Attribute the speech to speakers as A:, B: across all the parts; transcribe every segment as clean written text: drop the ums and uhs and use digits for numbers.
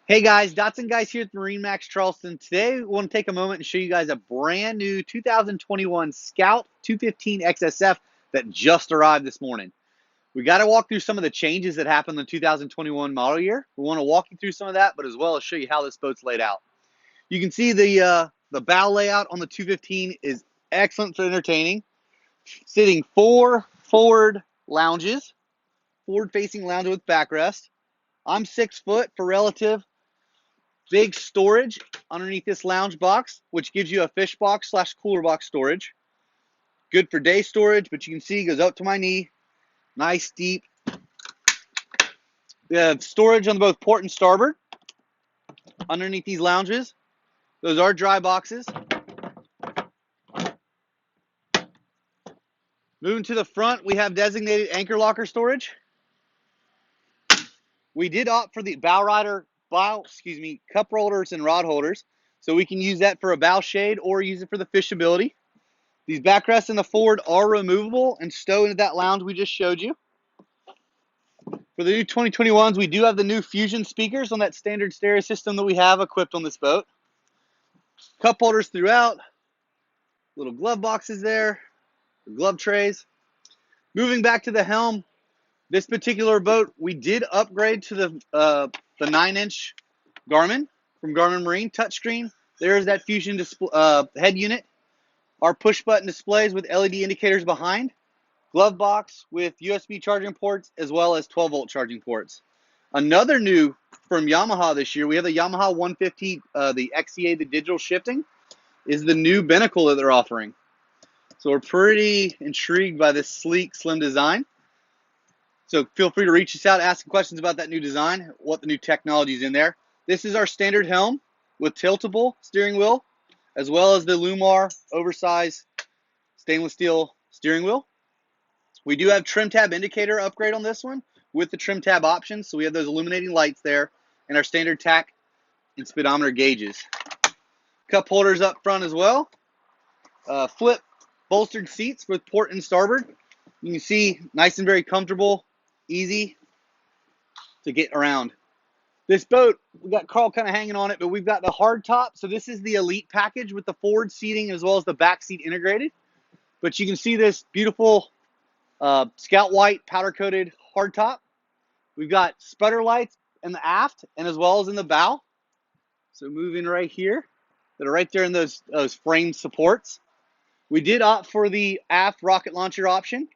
A: Hey guys, Dotson guys here at MarineMax Charleston. Today we want to take a moment and show you guys a brand new 2021 Scout 215 XSF that just arrived this morning. We got to walk through some of the changes that happened in the 2021 model year. We want to walk you through some of that, but as well as show you how this boat's laid out. You can see the bow layout on the 215 is excellent for entertaining. Sitting 4 forward lounges, forward-facing lounge with backrest. I'm 6 foot for relative. Big storage underneath this lounge box, which gives you a fish box / cooler box storage. Good for day storage, but you can see it goes up to my knee. Nice, deep. We have storage on both port and starboard underneath these lounges. Those are dry boxes. Moving to the front, we have designated anchor locker storage. We did opt for the cup holders and rod holders, so we can use that for a bow shade or use it for the fishability. These backrests in the forward are removable and stow into that lounge we just showed you. For the new 2021s, we do have the new Fusion speakers on that standard stereo system that we have equipped on this boat. Cup holders throughout, little glove boxes there, glove trays. Moving back to the helm, this particular boat, we did upgrade to the 9-inch Garmin from Garmin Marine touchscreen. There's that Fusion head unit. Our push button displays with LED indicators behind. Glove box with USB charging ports as well as 12-volt charging ports. Another new from Yamaha this year, we have the Yamaha 150, the XEA, the digital shifting, is the new binnacle that they're offering. So we're pretty intrigued by this sleek, slim design. So feel free to reach us out, ask questions about that new design, what the new technology is in there. This is our standard helm with tiltable steering wheel, as well as the Lumar oversized stainless steel steering wheel. We do have trim tab indicator upgrade on this one with the trim tab options. So we have those illuminating lights there and our standard tack and speedometer gauges. Cup holders up front as well. Flip bolstered seats with port and starboard. You can see nice and very comfortable, easy to get around. This boat, we got Carl kind of hanging on it, but we've got the hard top. So this is the elite package with the forward seating as well as the back seat integrated. But you can see this beautiful Scout white powder coated hard top. We've got sputter lights in the aft and as well as in the bow. So moving right here, that are right there in those frame supports. We did opt for the aft rocket launcher option.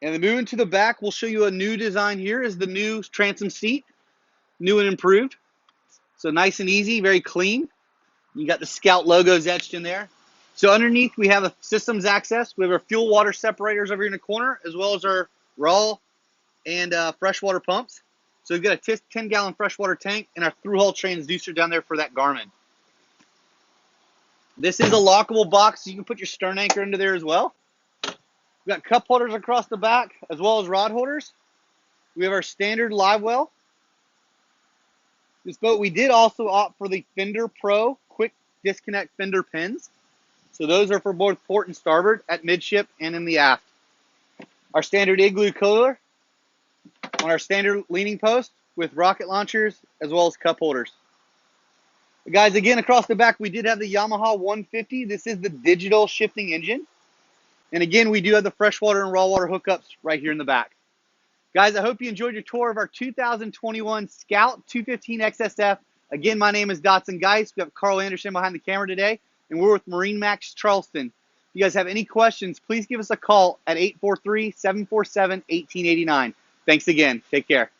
A: And then moving to the back, we'll show you a new design here is the new transom seat, new and improved. So nice and easy, very clean. You got the Scout logos etched in there. So underneath, we have a systems access. We have our fuel water separators over here in the corner, as well as our raw and freshwater pumps. So we've got a 10-gallon freshwater tank and our through-hull transducer down there for that Garmin. This is a lockable box, so you can put your stern anchor into there as well. We've got cup holders across the back, as well as rod holders. We have our standard live well. This boat, we did also opt for the Fender Pro quick disconnect fender pins. So those are for both port and starboard at midship and in the aft. Our standard igloo cooler on our standard leaning post with rocket launchers as well as cup holders. Guys, again, across the back, we did have the Yamaha 150. This is the digital shifting engine. And again, we do have the freshwater and raw water hookups right here in the back. Guys, I hope you enjoyed your tour of our 2021 Scout 215 XSF. Again, my name is Dotson Geis. We have Carl Anderson behind the camera today, and we're with MarineMax Charleston. If you guys have any questions, please give us a call at 843-747-1889. Thanks again. Take care.